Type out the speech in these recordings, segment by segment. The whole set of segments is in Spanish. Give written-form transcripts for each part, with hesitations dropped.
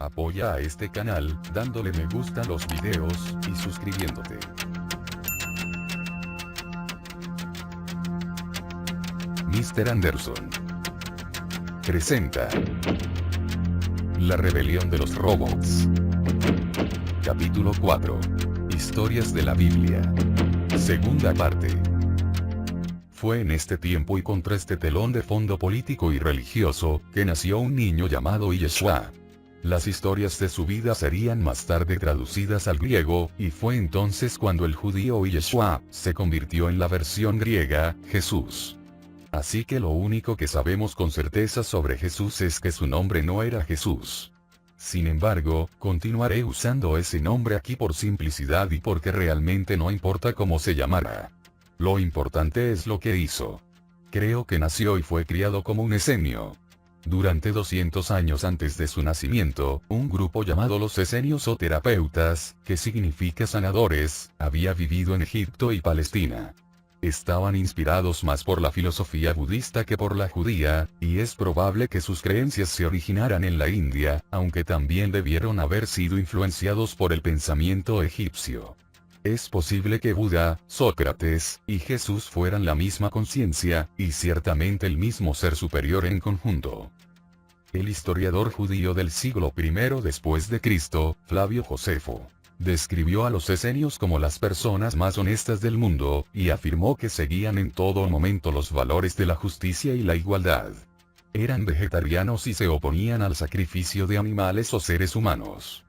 Apoya a este canal, dándole me gusta a los videos, y suscribiéndote. Mr. Anderson presenta La rebelión de los robots. Capítulo 4. Historias de la Biblia. Segunda parte. Fue en este tiempo y contra este telón de fondo político y religioso, que nació un niño llamado Yeshua. Las historias de su vida serían más tarde traducidas al griego, y fue entonces cuando el judío Yeshua se convirtió en la versión griega, Jesús. Así que lo único que sabemos con certeza sobre Jesús es que su nombre no era Jesús. Sin embargo, continuaré usando ese nombre aquí por simplicidad y porque realmente no importa cómo se llamara. Lo importante es lo que hizo. Creo que nació y fue criado como un esenio. Durante 200 años antes de su nacimiento, un grupo llamado los esenios o terapeutas, que significa sanadores, había vivido en Egipto y Palestina. Estaban inspirados más por la filosofía budista que por la judía, y es probable que sus creencias se originaran en la India, aunque también debieron haber sido influenciados por el pensamiento egipcio. Es posible que Buda, Sócrates, y Jesús fueran la misma conciencia, y ciertamente el mismo ser superior en conjunto. El historiador judío del siglo I después de Cristo, Flavio Josefo, describió a los esenios como las personas más honestas del mundo, y afirmó que seguían en todo momento los valores de la justicia y la igualdad. Eran vegetarianos y se oponían al sacrificio de animales o seres humanos.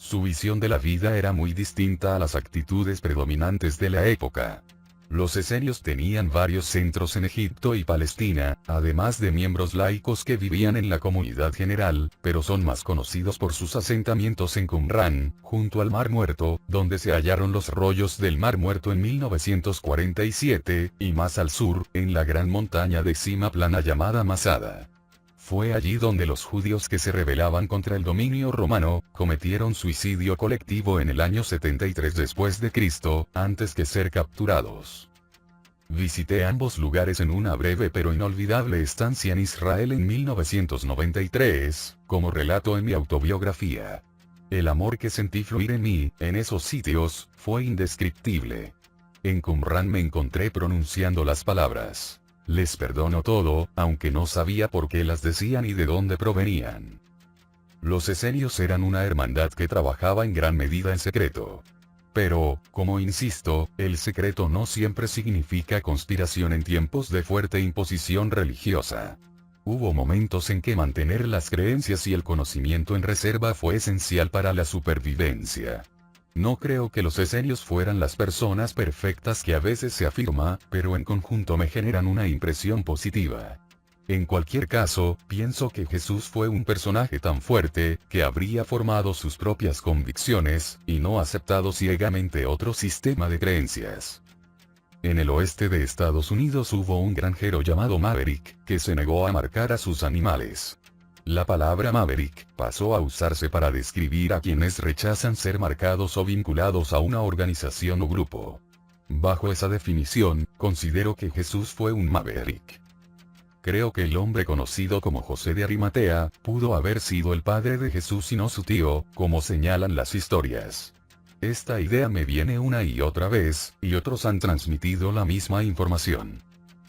Su visión de la vida era muy distinta a las actitudes predominantes de la época. Los esenios tenían varios centros en Egipto y Palestina, además de miembros laicos que vivían en la comunidad general, pero son más conocidos por sus asentamientos en Qumrán, junto al Mar Muerto, donde se hallaron los rollos del Mar Muerto en 1947, y más al sur, en la gran montaña de cima plana llamada Masada. Fue allí donde los judíos que se rebelaban contra el dominio romano, cometieron suicidio colectivo en el año 73 después de Cristo, antes que ser capturados. Visité ambos lugares en una breve pero inolvidable estancia en Israel en 1993, como relato en mi autobiografía. El amor que sentí fluir en mí, en esos sitios, fue indescriptible. En Qumrán me encontré pronunciando las palabras: les perdono todo, aunque no sabía por qué las decían y de dónde provenían. Los esenios eran una hermandad que trabajaba en gran medida en secreto. Pero, como insisto, el secreto no siempre significa conspiración en tiempos de fuerte imposición religiosa. Hubo momentos en que mantener las creencias y el conocimiento en reserva fue esencial para la supervivencia. No creo que los esenios fueran las personas perfectas que a veces se afirma, pero en conjunto me generan una impresión positiva. En cualquier caso, pienso que Jesús fue un personaje tan fuerte, que habría formado sus propias convicciones, y no aceptado ciegamente otro sistema de creencias. En el oeste de Estados Unidos hubo un granjero llamado Maverick, que se negó a marcar a sus animales. La palabra Maverick pasó a usarse para describir a quienes rechazan ser marcados o vinculados a una organización o grupo. Bajo esa definición, considero que Jesús fue un Maverick. Creo que el hombre conocido como José de Arimatea pudo haber sido el padre de Jesús y no su tío, como señalan las historias. Esta idea me viene una y otra vez, y otros han transmitido la misma información.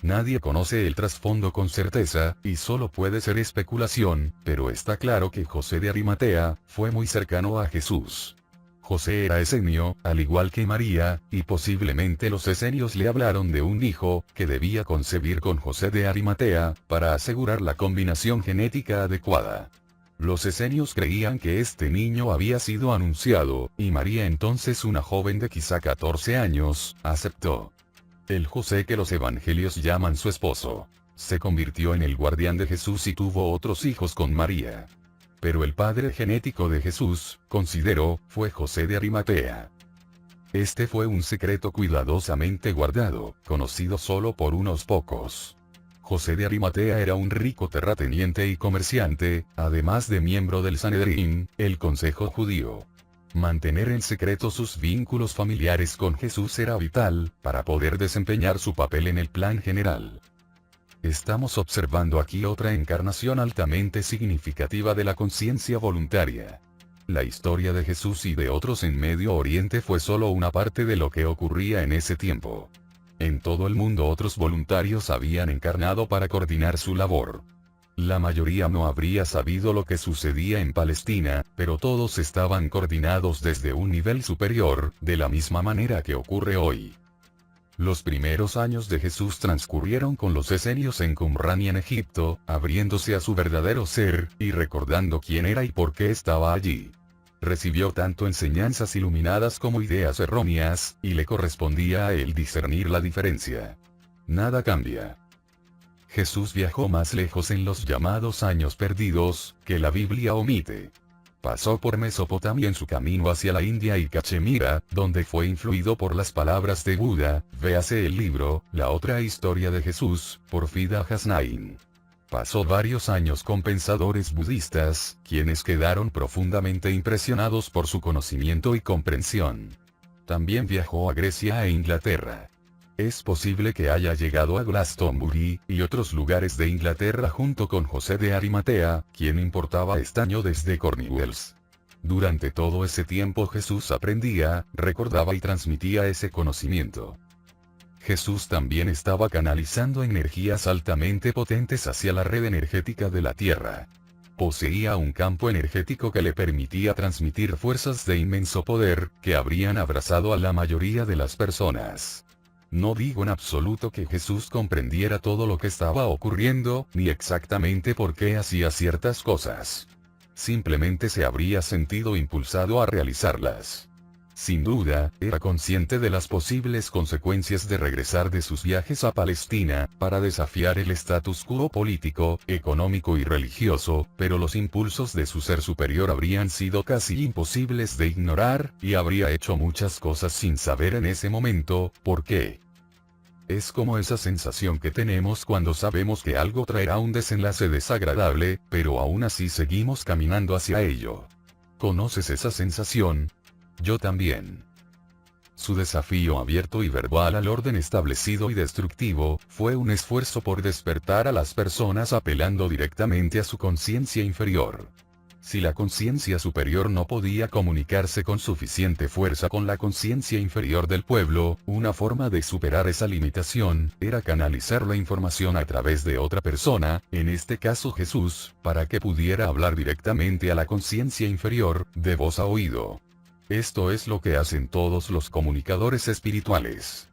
Nadie conoce el trasfondo con certeza, y solo puede ser especulación, pero está claro que José de Arimatea fue muy cercano a Jesús. José era esenio, al igual que María, y posiblemente los esenios le hablaron de un hijo, que debía concebir con José de Arimatea, para asegurar la combinación genética adecuada. Los esenios creían que este niño había sido anunciado, y María, entonces una joven de quizá 14 años, aceptó. El José que los evangelios llaman su esposo, se convirtió en el guardián de Jesús y tuvo otros hijos con María. Pero el padre genético de Jesús, considero, fue José de Arimatea. Este fue un secreto cuidadosamente guardado, conocido solo por unos pocos. José de Arimatea era un rico terrateniente y comerciante, además de miembro del Sanedrín, el consejo judío. Mantener en secreto sus vínculos familiares con Jesús era vital, para poder desempeñar su papel en el plan general. Estamos observando aquí otra encarnación altamente significativa de la conciencia voluntaria. La historia de Jesús y de otros en Medio Oriente fue solo una parte de lo que ocurría en ese tiempo. En todo el mundo otros voluntarios habían encarnado para coordinar su labor. La mayoría no habría sabido lo que sucedía en Palestina, pero todos estaban coordinados desde un nivel superior, de la misma manera que ocurre hoy. Los primeros años de Jesús transcurrieron con los esenios en Qumran y en Egipto, abriéndose a su verdadero ser, y recordando quién era y por qué estaba allí. Recibió tanto enseñanzas iluminadas como ideas erróneas, y le correspondía a él discernir la diferencia. Nada cambia. Jesús viajó más lejos en los llamados años perdidos, que la Biblia omite. Pasó por Mesopotamia en su camino hacia la India y Cachemira, donde fue influido por las palabras de Buda, véase el libro, La otra historia de Jesús, por Fida Hasnain. Pasó varios años con pensadores budistas, quienes quedaron profundamente impresionados por su conocimiento y comprensión. También viajó a Grecia e Inglaterra. Es posible que haya llegado a Glastonbury, y otros lugares de Inglaterra junto con José de Arimatea, quien importaba estaño desde Cornwalls. Durante todo ese tiempo Jesús aprendía, recordaba y transmitía ese conocimiento. Jesús también estaba canalizando energías altamente potentes hacia la red energética de la Tierra. Poseía un campo energético que le permitía transmitir fuerzas de inmenso poder, que habrían abrazado a la mayoría de las personas. No digo en absoluto que Jesús comprendiera todo lo que estaba ocurriendo, ni exactamente por qué hacía ciertas cosas. Simplemente se habría sentido impulsado a realizarlas. Sin duda, era consciente de las posibles consecuencias de regresar de sus viajes a Palestina, para desafiar el status quo político, económico y religioso, pero los impulsos de su ser superior habrían sido casi imposibles de ignorar, y habría hecho muchas cosas sin saber en ese momento, por qué. Es como esa sensación que tenemos cuando sabemos que algo traerá un desenlace desagradable, pero aún así seguimos caminando hacia ello. ¿Conoces esa sensación? Yo también. Su desafío abierto y verbal al orden establecido y destructivo, fue un esfuerzo por despertar a las personas apelando directamente a su conciencia inferior. Si la conciencia superior no podía comunicarse con suficiente fuerza con la conciencia inferior del pueblo, una forma de superar esa limitación, era canalizar la información a través de otra persona, en este caso Jesús, para que pudiera hablar directamente a la conciencia inferior, de voz a oído. Esto es lo que hacen todos los comunicadores espirituales.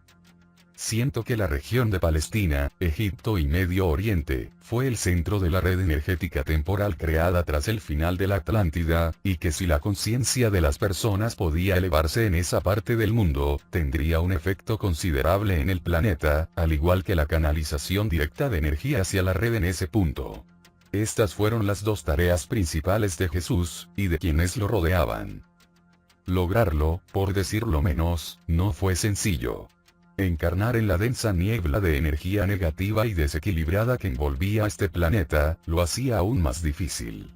Siento que la región de Palestina, Egipto y Medio Oriente, fue el centro de la red energética temporal creada tras el final de la Atlántida, y que si la conciencia de las personas podía elevarse en esa parte del mundo, tendría un efecto considerable en el planeta, al igual que la canalización directa de energía hacia la red en ese punto. Estas fueron las dos tareas principales de Jesús, y de quienes lo rodeaban. Lograrlo, por decirlo menos, no fue sencillo. Encarnar en la densa niebla de energía negativa y desequilibrada que envolvía a este planeta, lo hacía aún más difícil.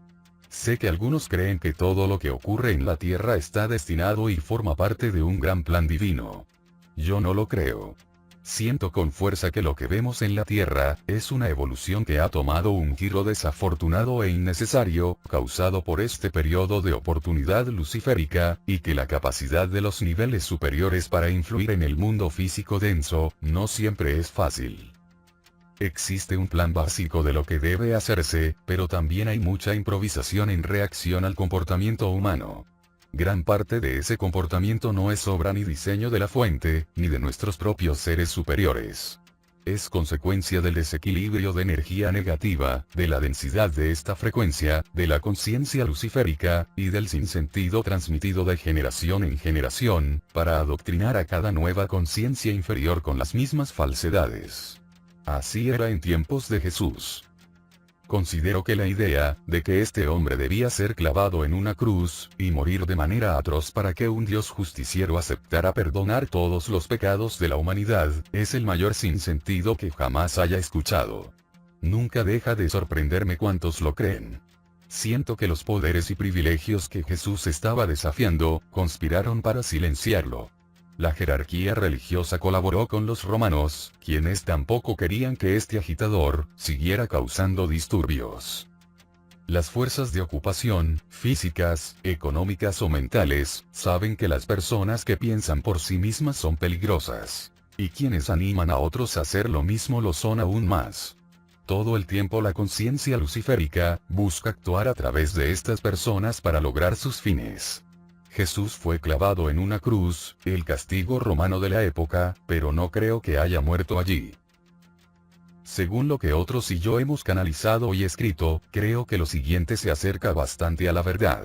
Sé que algunos creen que todo lo que ocurre en la Tierra está destinado y forma parte de un gran plan divino. Yo no lo creo. Siento con fuerza que lo que vemos en la Tierra, es una evolución que ha tomado un giro desafortunado e innecesario, causado por este periodo de oportunidad luciférica, y que la capacidad de los niveles superiores para influir en el mundo físico denso, no siempre es fácil. Existe un plan básico de lo que debe hacerse, pero también hay mucha improvisación en reacción al comportamiento humano. Gran parte de ese comportamiento no es obra ni diseño de la fuente, ni de nuestros propios seres superiores. Es consecuencia del desequilibrio de energía negativa, de la densidad de esta frecuencia, de la conciencia luciférica, y del sinsentido transmitido de generación en generación, para adoctrinar a cada nueva conciencia inferior con las mismas falsedades. Así era en tiempos de Jesús. Considero que la idea, de que este hombre debía ser clavado en una cruz, y morir de manera atroz para que un Dios justiciero aceptara perdonar todos los pecados de la humanidad, es el mayor sinsentido que jamás haya escuchado. Nunca deja de sorprenderme cuántos lo creen. Siento que los poderes y privilegios que Jesús estaba desafiando, conspiraron para silenciarlo. La jerarquía religiosa colaboró con los romanos, quienes tampoco querían que este agitador siguiera causando disturbios. Las fuerzas de ocupación, físicas, económicas o mentales, saben que las personas que piensan por sí mismas son peligrosas. Y quienes animan a otros a hacer lo mismo lo son aún más. Todo el tiempo la conciencia luciférica busca actuar a través de estas personas para lograr sus fines. Jesús fue clavado en una cruz, el castigo romano de la época, pero no creo que haya muerto allí. Según lo que otros y yo hemos canalizado y escrito, creo que lo siguiente se acerca bastante a la verdad.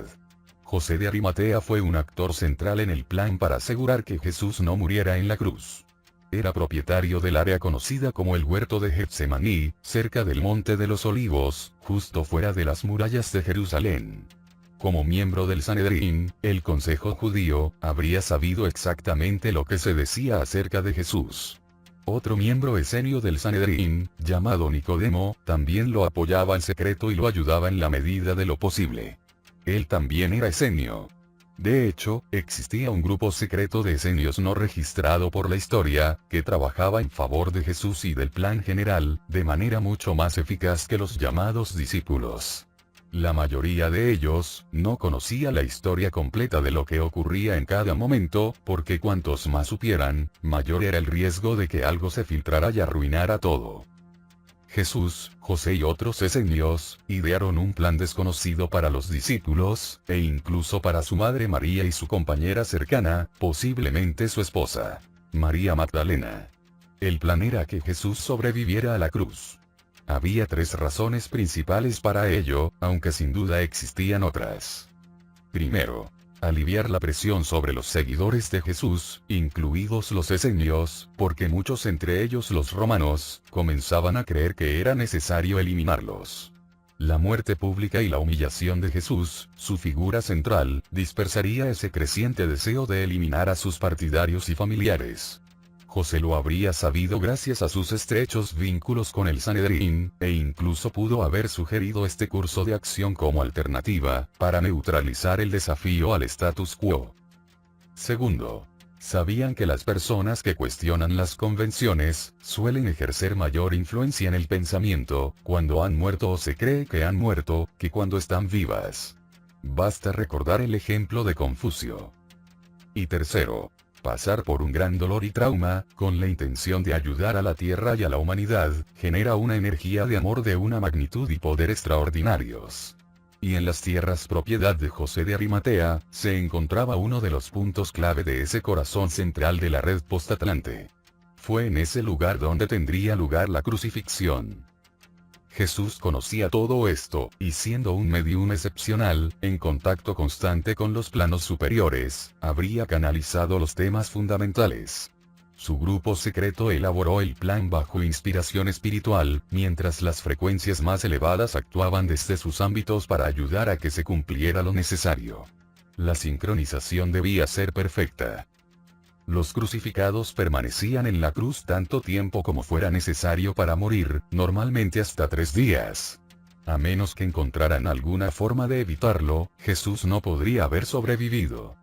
José de Arimatea fue un actor central en el plan para asegurar que Jesús no muriera en la cruz. Era propietario del área conocida como el huerto de Getsemaní, cerca del Monte de los Olivos, justo fuera de las murallas de Jerusalén. Como miembro del Sanedrín, el Consejo Judío, habría sabido exactamente lo que se decía acerca de Jesús. Otro miembro esenio del Sanedrín, llamado Nicodemo, también lo apoyaba en secreto y lo ayudaba en la medida de lo posible. Él también era esenio. De hecho, existía un grupo secreto de esenios no registrado por la historia, que trabajaba en favor de Jesús y del plan general, de manera mucho más eficaz que los llamados discípulos. La mayoría de ellos no conocía la historia completa de lo que ocurría en cada momento, porque cuantos más supieran, mayor era el riesgo de que algo se filtrara y arruinara todo. Jesús, José y otros esenios, idearon un plan desconocido para los discípulos, e incluso para su madre María y su compañera cercana, posiblemente su esposa, María Magdalena. El plan era que Jesús sobreviviera a la cruz. Había 3 razones principales para ello, aunque sin duda existían otras. Primero, aliviar la presión sobre los seguidores de Jesús, incluidos los esenios, porque muchos entre ellos los romanos, comenzaban a creer que era necesario eliminarlos. La muerte pública y la humillación de Jesús, su figura central, dispersaría ese creciente deseo de eliminar a sus partidarios y familiares. José lo habría sabido gracias a sus estrechos vínculos con el Sanedrín, e incluso pudo haber sugerido este curso de acción como alternativa, para neutralizar el desafío al status quo. Segundo, sabían que las personas que cuestionan las convenciones, suelen ejercer mayor influencia en el pensamiento, cuando han muerto o se cree que han muerto, que cuando están vivas. Basta recordar el ejemplo de Confucio. Y tercero, pasar por un gran dolor y trauma, con la intención de ayudar a la Tierra y a la humanidad, genera una energía de amor de una magnitud y poder extraordinarios. Y en las tierras propiedad de José de Arimatea, se encontraba uno de los puntos clave de ese corazón central de la red postatlante. Fue en ese lugar donde tendría lugar la crucifixión. Jesús conocía todo esto, y siendo un medium excepcional, en contacto constante con los planos superiores, habría canalizado los temas fundamentales. Su grupo secreto elaboró el plan bajo inspiración espiritual, mientras las frecuencias más elevadas actuaban desde sus ámbitos para ayudar a que se cumpliera lo necesario. La sincronización debía ser perfecta. Los crucificados permanecían en la cruz tanto tiempo como fuera necesario para morir, normalmente hasta 3 días. A menos que encontraran alguna forma de evitarlo, Jesús no podría haber sobrevivido.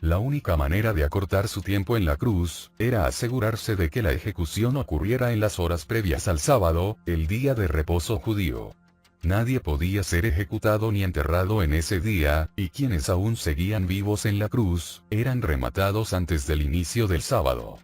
La única manera de acortar su tiempo en la cruz, era asegurarse de que la ejecución ocurriera en las horas previas al sábado, el día de reposo judío. Nadie podía ser ejecutado ni enterrado en ese día, y quienes aún seguían vivos en la cruz, eran rematados antes del inicio del sábado.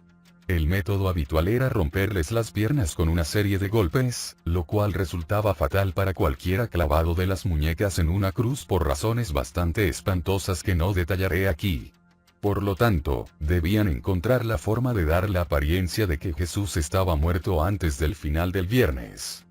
El método habitual era romperles las piernas con una serie de golpes, lo cual resultaba fatal para cualquiera clavado de las muñecas en una cruz por razones bastante espantosas que no detallaré aquí. Por lo tanto, debían encontrar la forma de dar la apariencia de que Jesús estaba muerto antes del final del viernes.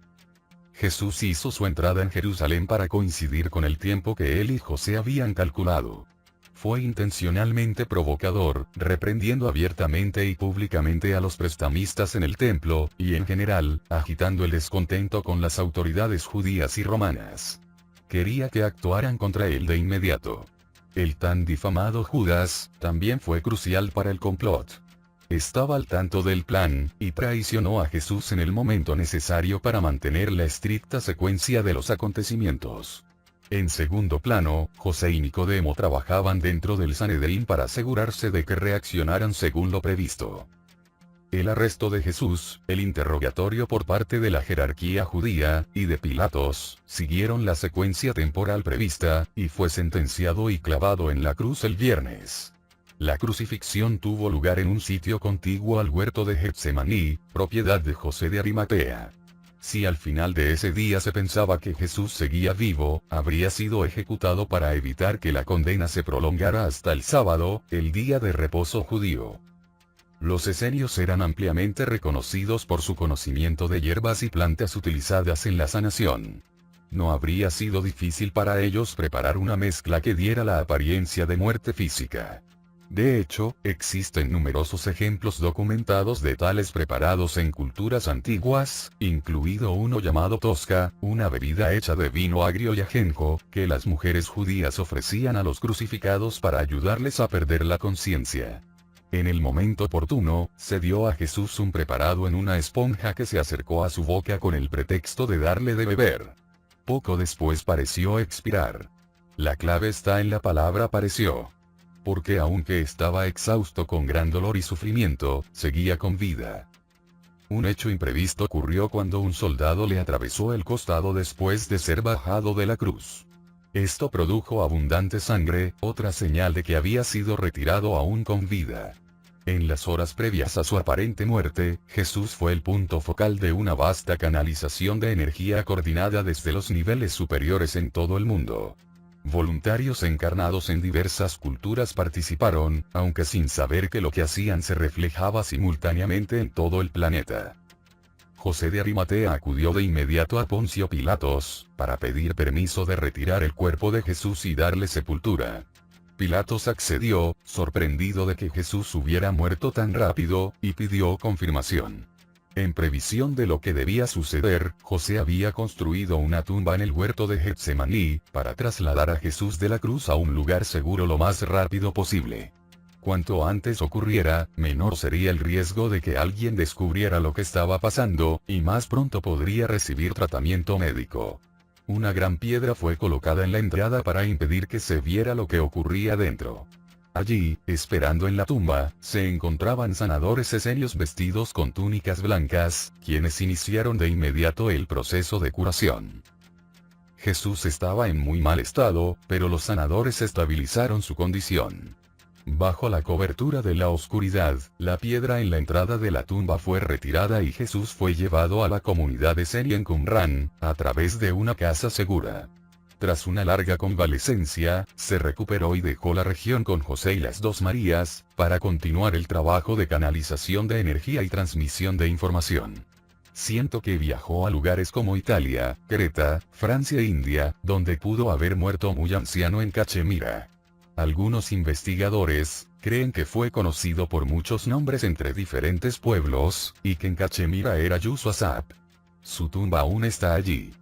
Jesús hizo su entrada en Jerusalén para coincidir con el tiempo que él y José habían calculado. Fue intencionalmente provocador, reprendiendo abiertamente y públicamente a los prestamistas en el templo, y en general, agitando el descontento con las autoridades judías y romanas. Quería que actuaran contra él de inmediato. El tan difamado Judas, también fue crucial para el complot. Estaba al tanto del plan, y traicionó a Jesús en el momento necesario para mantener la estricta secuencia de los acontecimientos. En segundo plano, José y Nicodemo trabajaban dentro del Sanedrín para asegurarse de que reaccionaran según lo previsto. El arresto de Jesús, el interrogatorio por parte de la jerarquía judía, y de Pilatos, siguieron la secuencia temporal prevista, y fue sentenciado y clavado en la cruz el viernes. La crucifixión tuvo lugar en un sitio contiguo al huerto de Getsemaní, propiedad de José de Arimatea. Si al final de ese día se pensaba que Jesús seguía vivo, habría sido ejecutado para evitar que la condena se prolongara hasta el sábado, el día de reposo judío. Los esenios eran ampliamente reconocidos por su conocimiento de hierbas y plantas utilizadas en la sanación. No habría sido difícil para ellos preparar una mezcla que diera la apariencia de muerte física. De hecho, existen numerosos ejemplos documentados de tales preparados en culturas antiguas, incluido uno llamado tosca, una bebida hecha de vino agrio y ajenjo, que las mujeres judías ofrecían a los crucificados para ayudarles a perder la conciencia. En el momento oportuno, se dio a Jesús un preparado en una esponja que se acercó a su boca con el pretexto de darle de beber. Poco después pareció expirar. La clave está en la palabra pareció. Porque aunque estaba exhausto con gran dolor y sufrimiento, seguía con vida. Un hecho imprevisto ocurrió cuando un soldado le atravesó el costado después de ser bajado de la cruz. Esto produjo abundante sangre, otra señal de que había sido retirado aún con vida. En las horas previas a su aparente muerte, Jesús fue el punto focal de una vasta canalización de energía coordinada desde los niveles superiores en todo el mundo. Voluntarios encarnados en diversas culturas participaron, aunque sin saber que lo que hacían se reflejaba simultáneamente en todo el planeta. José de Arimatea acudió de inmediato a Poncio Pilatos, para pedir permiso de retirar el cuerpo de Jesús y darle sepultura. Pilatos accedió, sorprendido de que Jesús hubiera muerto tan rápido, y pidió confirmación. En previsión de lo que debía suceder, José había construido una tumba en el huerto de Getsemaní, para trasladar a Jesús de la cruz a un lugar seguro lo más rápido posible. Cuanto antes ocurriera, menor sería el riesgo de que alguien descubriera lo que estaba pasando, y más pronto podría recibir tratamiento médico. Una gran piedra fue colocada en la entrada para impedir que se viera lo que ocurría dentro. Allí, esperando en la tumba, se encontraban sanadores esenios vestidos con túnicas blancas, quienes iniciaron de inmediato el proceso de curación. Jesús estaba en muy mal estado, pero los sanadores estabilizaron su condición. Bajo la cobertura de la oscuridad, la piedra en la entrada de la tumba fue retirada y Jesús fue llevado a la comunidad esenia en Qumrán, a través de una casa segura. Tras una larga convalecencia, se recuperó y dejó la región con José y las dos Marías, para continuar el trabajo de canalización de energía y transmisión de información. Siento que viajó a lugares como Italia, Creta, Francia e India, donde pudo haber muerto muy anciano en Cachemira. Algunos investigadores creen que fue conocido por muchos nombres entre diferentes pueblos, y que en Cachemira era Yuswasap. Su tumba aún está allí.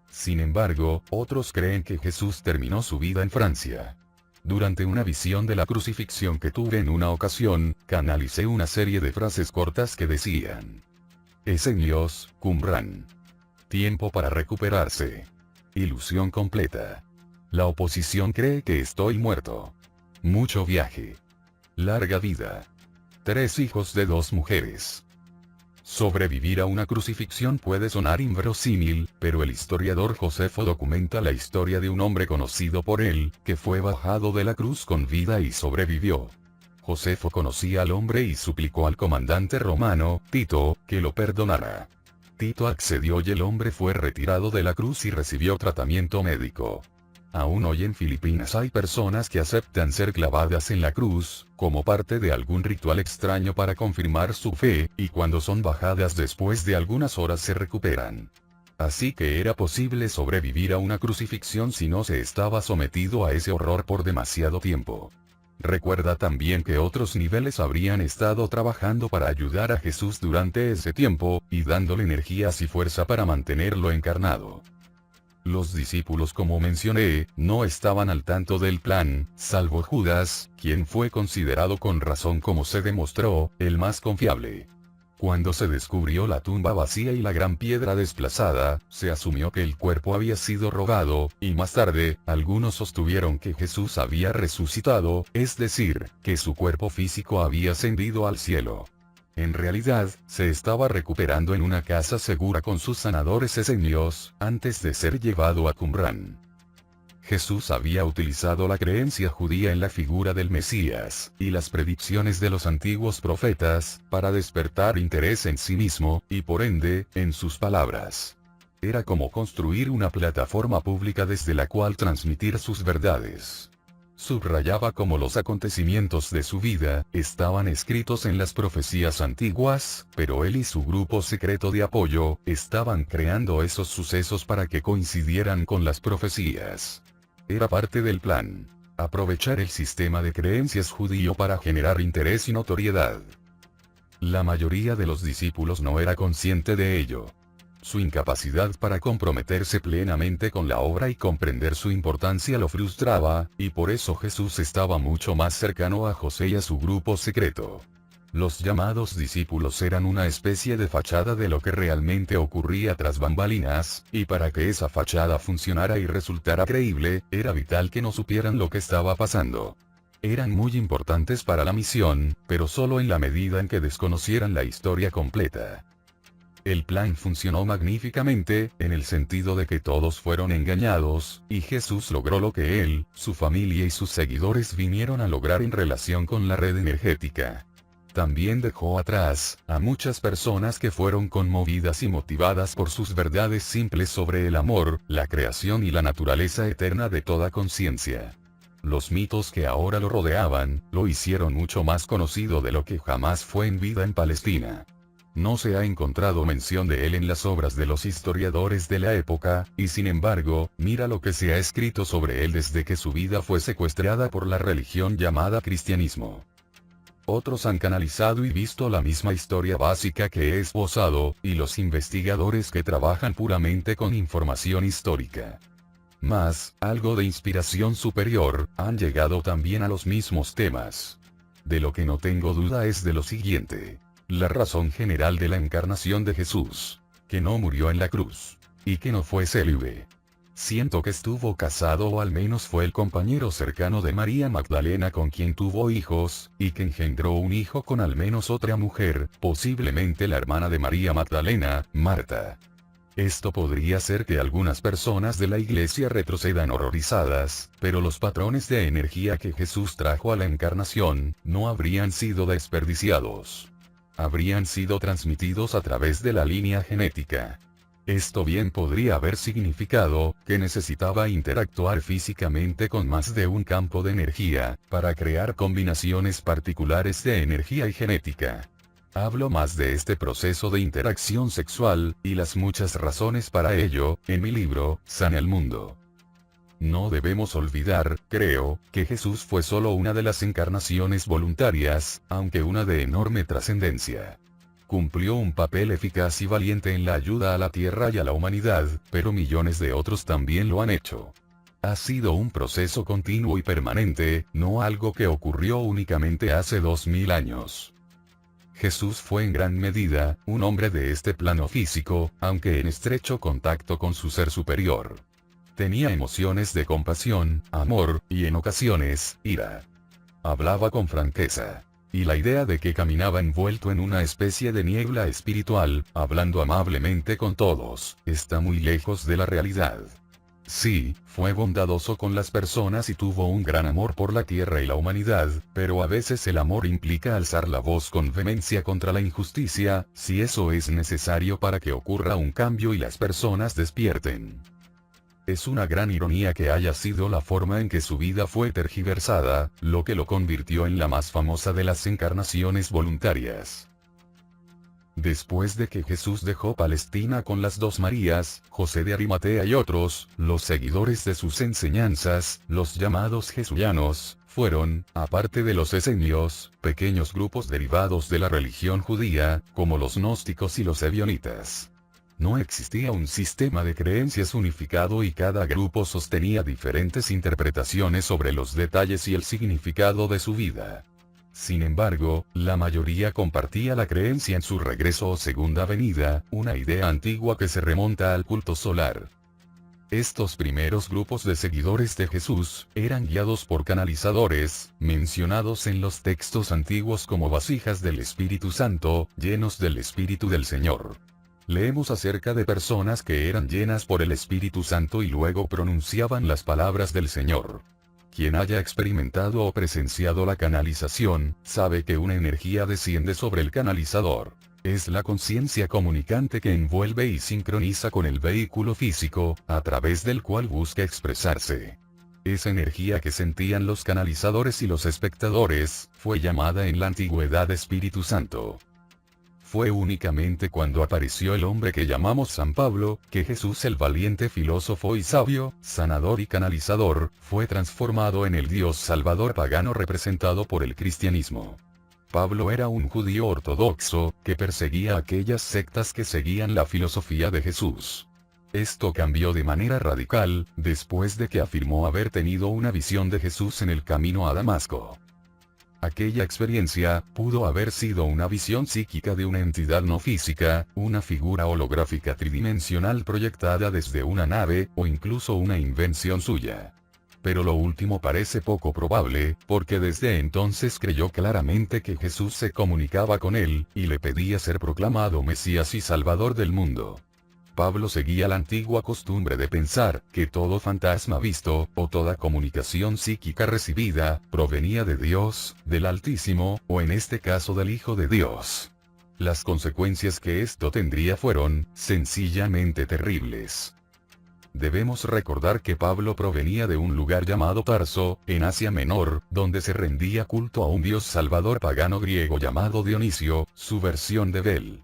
Sin embargo, otros creen que Jesús terminó su vida en Francia. Durante una visión de la crucifixión que tuve en una ocasión, canalicé una serie de frases cortas que decían: Esenios, Qumrán. Tiempo para recuperarse. Ilusión completa. La oposición cree que estoy muerto. Mucho viaje. Larga vida. 3 hijos de 2 mujeres. Sobrevivir a una crucifixión puede sonar inverosímil, pero el historiador Josefo documenta la historia de un hombre conocido por él, que fue bajado de la cruz con vida y sobrevivió. Josefo conocía al hombre y suplicó al comandante romano, Tito, que lo perdonara. Tito accedió y el hombre fue retirado de la cruz y recibió tratamiento médico. Aún hoy en Filipinas hay personas que aceptan ser clavadas en la cruz, como parte de algún ritual extraño para confirmar su fe, y cuando son bajadas después de algunas horas se recuperan. Así que era posible sobrevivir a una crucifixión si no se estaba sometido a ese horror por demasiado tiempo. Recuerda también que otros niveles habrían estado trabajando para ayudar a Jesús durante ese tiempo, y dándole energías y fuerza para mantenerlo encarnado. Los discípulos, como mencioné, no estaban al tanto del plan, salvo Judas, quien fue considerado con razón, como se demostró, el más confiable. Cuando se descubrió la tumba vacía y la gran piedra desplazada, se asumió que el cuerpo había sido robado, y más tarde, algunos sostuvieron que Jesús había resucitado, es decir, que su cuerpo físico había ascendido al cielo. En realidad, se estaba recuperando en una casa segura con sus sanadores esenios, antes de ser llevado a Qumrán. Jesús había utilizado la creencia judía en la figura del Mesías, y las predicciones de los antiguos profetas, para despertar interés en sí mismo, y por ende, en sus palabras. Era como construir una plataforma pública desde la cual transmitir sus verdades. Subrayaba cómo los acontecimientos de su vida estaban escritos en las profecías antiguas, pero él y su grupo secreto de apoyo estaban creando esos sucesos para que coincidieran con las profecías. Era parte del plan. Aprovechar el sistema de creencias judío para generar interés y notoriedad. La mayoría de los discípulos no era consciente de ello. Su incapacidad para comprometerse plenamente con la obra y comprender su importancia lo frustraba, y por eso Jesús estaba mucho más cercano a José y a su grupo secreto. Los llamados discípulos eran una especie de fachada de lo que realmente ocurría tras bambalinas, y para que esa fachada funcionara y resultara creíble, era vital que no supieran lo que estaba pasando. Eran muy importantes para la misión, pero solo en la medida en que desconocieran la historia completa. El plan funcionó magníficamente, en el sentido de que todos fueron engañados, y Jesús logró lo que él, su familia y sus seguidores vinieron a lograr en relación con la red energética. También dejó atrás a muchas personas que fueron conmovidas y motivadas por sus verdades simples sobre el amor, la creación y la naturaleza eterna de toda conciencia. Los mitos que ahora lo rodeaban, lo hicieron mucho más conocido de lo que jamás fue en vida en Palestina. No se ha encontrado mención de él en las obras de los historiadores de la época, y sin embargo, mira lo que se ha escrito sobre él desde que su vida fue secuestrada por la religión llamada cristianismo. Otros han canalizado y visto la misma historia básica que he esbozado, y los investigadores que trabajan puramente con información histórica. Mas, algo de inspiración superior, han llegado también a los mismos temas. De lo que no tengo duda es de lo siguiente. La razón general de la encarnación de Jesús. Que no murió en la cruz. Y que no fue célibe. Siento que estuvo casado o al menos fue el compañero cercano de María Magdalena con quien tuvo hijos, y que engendró un hijo con al menos otra mujer, posiblemente la hermana de María Magdalena, Marta. Esto podría ser que algunas personas de la iglesia retrocedan horrorizadas, pero los patrones de energía que Jesús trajo a la encarnación, no habrían sido desperdiciados. Habrían sido transmitidos a través de la línea genética. Esto bien podría haber significado que necesitaba interactuar físicamente con más de un campo de energía, para crear combinaciones particulares de energía y genética. Hablo más de este proceso de interacción sexual, y las muchas razones para ello, en mi libro, Sana el Mundo. No debemos olvidar, creo, que Jesús fue solo una de las encarnaciones voluntarias, aunque una de enorme trascendencia. Cumplió un papel eficaz y valiente en la ayuda a la Tierra y a la humanidad, pero millones de otros también lo han hecho. Ha sido un proceso continuo y permanente, no algo que ocurrió únicamente hace 2000 años. Jesús fue en gran medida, un hombre de este plano físico, aunque en estrecho contacto con su ser superior. Tenía emociones de compasión, amor, y en ocasiones, ira. Hablaba con franqueza. Y la idea de que caminaba envuelto en una especie de niebla espiritual, hablando amablemente con todos, está muy lejos de la realidad. Sí, fue bondadoso con las personas y tuvo un gran amor por la tierra y la humanidad, pero a veces el amor implica alzar la voz con vehemencia contra la injusticia, si eso es necesario para que ocurra un cambio y las personas despierten. Es una gran ironía que haya sido la forma en que su vida fue tergiversada, lo que lo convirtió en la más famosa de las encarnaciones voluntarias. Después de que Jesús dejó Palestina con las dos Marías, José de Arimatea y otros, los seguidores de sus enseñanzas, los llamados jesuianos, fueron, aparte de los esenios, pequeños grupos derivados de la religión judía, como los gnósticos y los ebionitas. No existía un sistema de creencias unificado y cada grupo sostenía diferentes interpretaciones sobre los detalles y el significado de su vida. Sin embargo, la mayoría compartía la creencia en su regreso o segunda venida, una idea antigua que se remonta al culto solar. Estos primeros grupos de seguidores de Jesús, eran guiados por canalizadores, mencionados en los textos antiguos como vasijas del Espíritu Santo, llenos del Espíritu del Señor. Leemos acerca de personas que eran llenas por el Espíritu Santo y luego pronunciaban las palabras del Señor. Quien haya experimentado o presenciado la canalización, sabe que una energía desciende sobre el canalizador. Es la conciencia comunicante que envuelve y sincroniza con el vehículo físico, a través del cual busca expresarse. Esa energía que sentían los canalizadores y los espectadores, fue llamada en la antigüedad Espíritu Santo. Fue únicamente cuando apareció el hombre que llamamos San Pablo, que Jesús, el valiente filósofo y sabio, sanador y canalizador, fue transformado en el Dios Salvador pagano representado por el cristianismo. Pablo era un judío ortodoxo, que perseguía aquellas sectas que seguían la filosofía de Jesús. Esto cambió de manera radical, después de que afirmó haber tenido una visión de Jesús en el camino a Damasco. Aquella experiencia, pudo haber sido una visión psíquica de una entidad no física, una figura holográfica tridimensional proyectada desde una nave, o incluso una invención suya. Pero lo último parece poco probable, porque desde entonces creyó claramente que Jesús se comunicaba con él, y le pedía ser proclamado Mesías y Salvador del mundo. Pablo seguía la antigua costumbre de pensar que todo fantasma visto, o toda comunicación psíquica recibida, provenía de Dios, del Altísimo, o en este caso del Hijo de Dios. Las consecuencias que esto tendría fueron, sencillamente terribles. Debemos recordar que Pablo provenía de un lugar llamado Tarso, en Asia Menor, donde se rendía culto a un dios salvador pagano griego llamado Dionisio, su versión de Bel.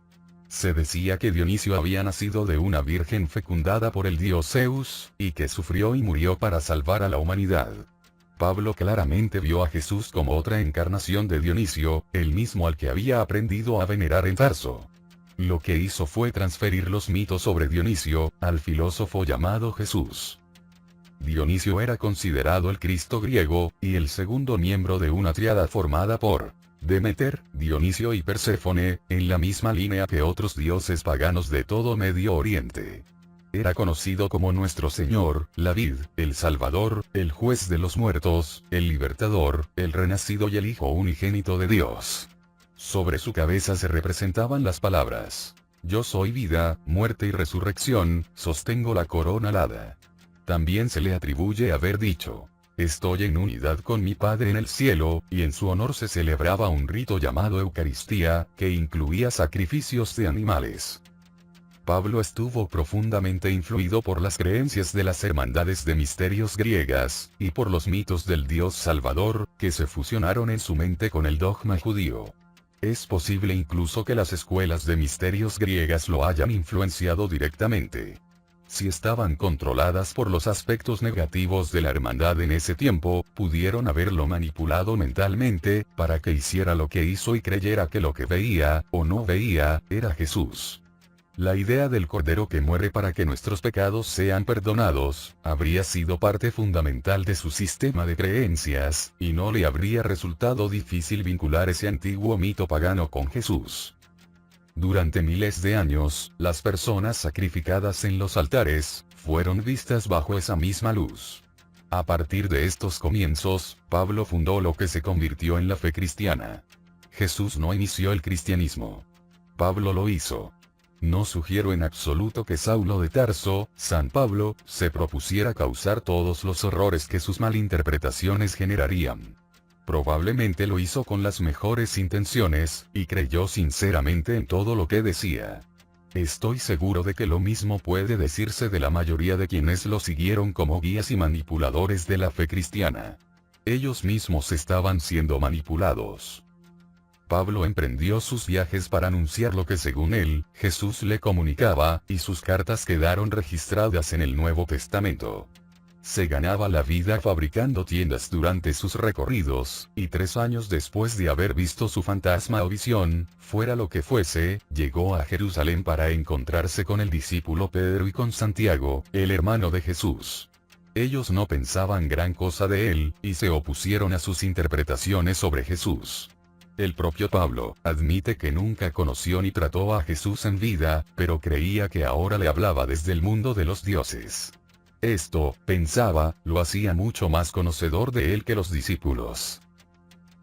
Se decía que Dionisio había nacido de una virgen fecundada por el dios Zeus, y que sufrió y murió para salvar a la humanidad. Pablo claramente vio a Jesús como otra encarnación de Dionisio, el mismo al que había aprendido a venerar en Tarso. Lo que hizo fue transferir los mitos sobre Dionisio, al filósofo llamado Jesús. Dionisio era considerado el Cristo griego, y el segundo miembro de una tríada formada por Demeter, Dionisio y Perséfone, en la misma línea que otros dioses paganos de todo Medio Oriente. Era conocido como nuestro Señor, la vid, el Salvador, el juez de los muertos, el libertador, el renacido y el Hijo unigénito de Dios. Sobre su cabeza se representaban las palabras: Yo soy vida, muerte y resurrección, sostengo la corona alada. También se le atribuye haber dicho: Estoy en unidad con mi Padre en el cielo, y en su honor se celebraba un rito llamado Eucaristía, que incluía sacrificios de animales. Pablo estuvo profundamente influido por las creencias de las hermandades de misterios griegas, y por los mitos del Dios Salvador, que se fusionaron en su mente con el dogma judío. Es posible incluso que las escuelas de misterios griegas lo hayan influenciado directamente. Si estaban controladas por los aspectos negativos de la hermandad en ese tiempo, pudieron haberlo manipulado mentalmente, para que hiciera lo que hizo y creyera que lo que veía, o no veía, era Jesús. La idea del Cordero que muere para que nuestros pecados sean perdonados, habría sido parte fundamental de su sistema de creencias, y no le habría resultado difícil vincular ese antiguo mito pagano con Jesús. Durante miles de años, las personas sacrificadas en los altares, fueron vistas bajo esa misma luz. A partir de estos comienzos, Pablo fundó lo que se convirtió en la fe cristiana. Jesús no inició el cristianismo. Pablo lo hizo. No sugiero en absoluto que Saulo de Tarso, San Pablo, se propusiera causar todos los horrores que sus malinterpretaciones generarían. Probablemente lo hizo con las mejores intenciones, y creyó sinceramente en todo lo que decía. Estoy seguro de que lo mismo puede decirse de la mayoría de quienes lo siguieron como guías y manipuladores de la fe cristiana. Ellos mismos estaban siendo manipulados. Pablo emprendió sus viajes para anunciar lo que según él, Jesús le comunicaba, y sus cartas quedaron registradas en el Nuevo Testamento. Se ganaba la vida fabricando tiendas durante sus recorridos, y 3 años después de haber visto su fantasma o visión, fuera lo que fuese, llegó a Jerusalén para encontrarse con el discípulo Pedro y con Santiago, el hermano de Jesús. Ellos no pensaban gran cosa de él, y se opusieron a sus interpretaciones sobre Jesús. El propio Pablo admite que nunca conoció ni trató a Jesús en vida, pero creía que ahora le hablaba desde el mundo de los dioses. Esto, pensaba, lo hacía mucho más conocedor de él que los discípulos.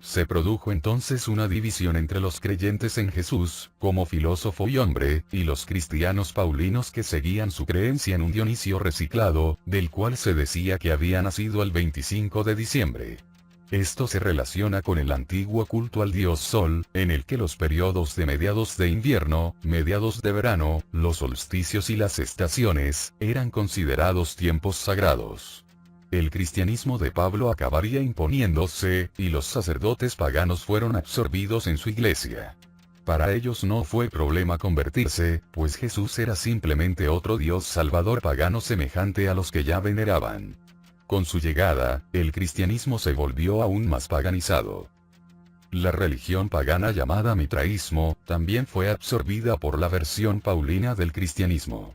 Se produjo entonces una división entre los creyentes en Jesús, como filósofo y hombre, y los cristianos paulinos que seguían su creencia en un Dionisio reciclado, del cual se decía que había nacido el 25 de diciembre. Esto se relaciona con el antiguo culto al dios Sol, en el que los periodos de mediados de invierno, mediados de verano, los solsticios y las estaciones, eran considerados tiempos sagrados. El cristianismo de Pablo acabaría imponiéndose, y los sacerdotes paganos fueron absorbidos en su iglesia. Para ellos no fue problema convertirse, pues Jesús era simplemente otro Dios salvador pagano semejante a los que ya veneraban. Con su llegada, el cristianismo se volvió aún más paganizado. La religión pagana llamada mitraísmo, también fue absorbida por la versión paulina del cristianismo.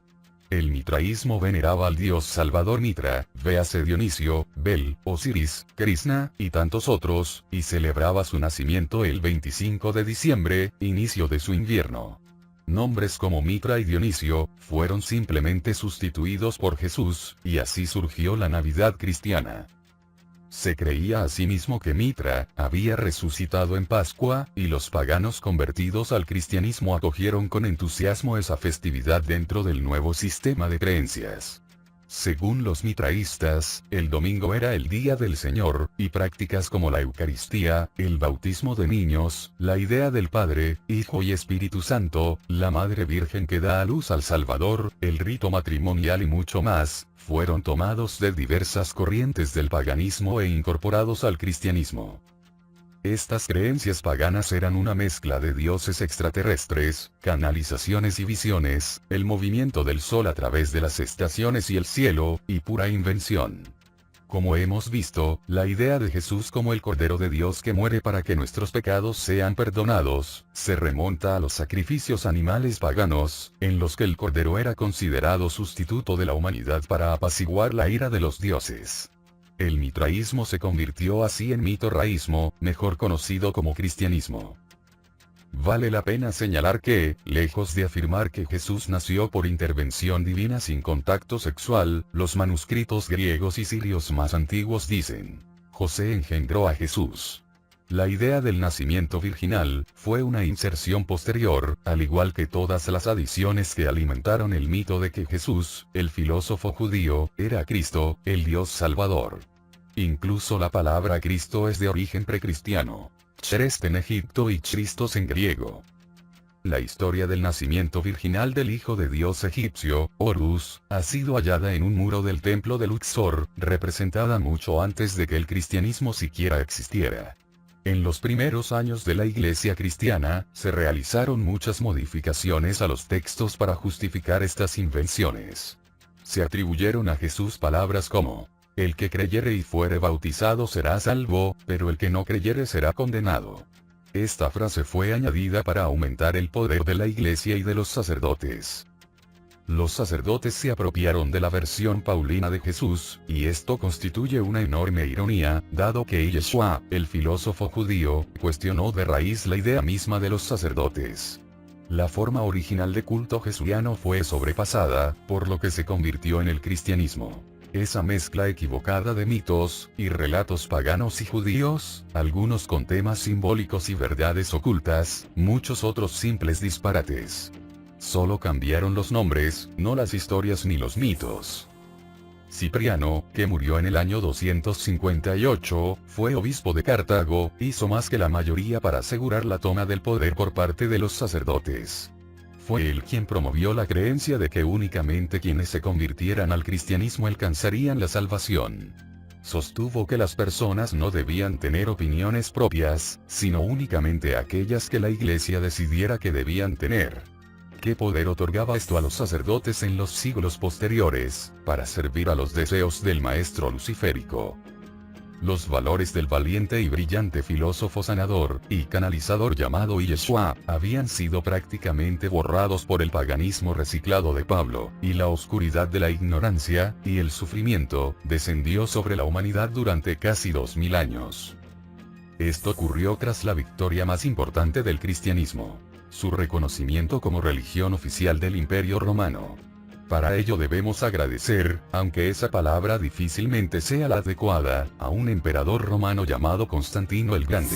El mitraísmo veneraba al dios salvador Mitra, véase Dionisio, Bel, Osiris, Krishna, y tantos otros, y celebraba su nacimiento el 25 de diciembre, inicio de su invierno. Nombres como Mitra y Dionisio, fueron simplemente sustituidos por Jesús, y así surgió la Navidad cristiana. Se creía asimismo que Mitra había resucitado en Pascua, y los paganos convertidos al cristianismo acogieron con entusiasmo esa festividad dentro del nuevo sistema de creencias. Según los mitraístas, el domingo era el día del Señor, y prácticas como la Eucaristía, el bautismo de niños, la idea del Padre, Hijo y Espíritu Santo, la Madre Virgen que da a luz al Salvador, el rito matrimonial y mucho más, fueron tomados de diversas corrientes del paganismo e incorporados al cristianismo. Estas creencias paganas eran una mezcla de dioses extraterrestres, canalizaciones y visiones, el movimiento del sol a través de las estaciones y el cielo, y pura invención. Como hemos visto, la idea de Jesús como el Cordero de Dios que muere para que nuestros pecados sean perdonados, se remonta a los sacrificios animales paganos, en los que el Cordero era considerado sustituto de la humanidad para apaciguar la ira de los dioses. El mitraísmo se convirtió así en mitorraísmo, mejor conocido como cristianismo. Vale la pena señalar que, lejos de afirmar que Jesús nació por intervención divina sin contacto sexual, los manuscritos griegos y sirios más antiguos dicen: José engendró a Jesús. La idea del nacimiento virginal fue una inserción posterior, al igual que todas las adiciones que alimentaron el mito de que Jesús, el filósofo judío, era Cristo, el Dios Salvador. Incluso la palabra Cristo es de origen precristiano. Christ en Egipto y Christos en griego. La historia del nacimiento virginal del hijo de Dios egipcio, Horus, ha sido hallada en un muro del templo de Luxor, representada mucho antes de que el cristianismo siquiera existiera. En los primeros años de la iglesia cristiana, se realizaron muchas modificaciones a los textos para justificar estas invenciones. Se atribuyeron a Jesús palabras como: el que creyere y fuere bautizado será salvo, pero el que no creyere será condenado. Esta frase fue añadida para aumentar el poder de la iglesia y de los sacerdotes. Los sacerdotes se apropiaron de la versión paulina de Jesús, y esto constituye una enorme ironía, dado que Yeshua, el filósofo judío, cuestionó de raíz la idea misma de los sacerdotes. La forma original de culto jesuiano fue sobrepasada, por lo que se convirtió en el cristianismo. Esa mezcla equivocada de mitos, y relatos paganos y judíos, algunos con temas simbólicos y verdades ocultas, muchos otros simples disparates. Solo cambiaron los nombres, no las historias ni los mitos. Cipriano, que murió en el año 258, fue obispo de Cartago, hizo más que la mayoría para asegurar la toma del poder por parte de los sacerdotes. Fue él quien promovió la creencia de que únicamente quienes se convirtieran al cristianismo alcanzarían la salvación. Sostuvo que las personas no debían tener opiniones propias, sino únicamente aquellas que la iglesia decidiera que debían tener. ¿Qué poder otorgaba esto a los sacerdotes en los siglos posteriores, para servir a los deseos del maestro luciférico? Los valores del valiente y brillante filósofo sanador y canalizador llamado Yeshua habían sido prácticamente borrados por el paganismo reciclado de Pablo, y la oscuridad de la ignorancia y el sufrimiento descendió sobre la humanidad durante casi 2000 años. Esto ocurrió tras la victoria más importante del cristianismo: su reconocimiento como religión oficial del Imperio Romano. Para ello debemos agradecer, aunque esa palabra difícilmente sea la adecuada, a un emperador romano llamado Constantino el Grande.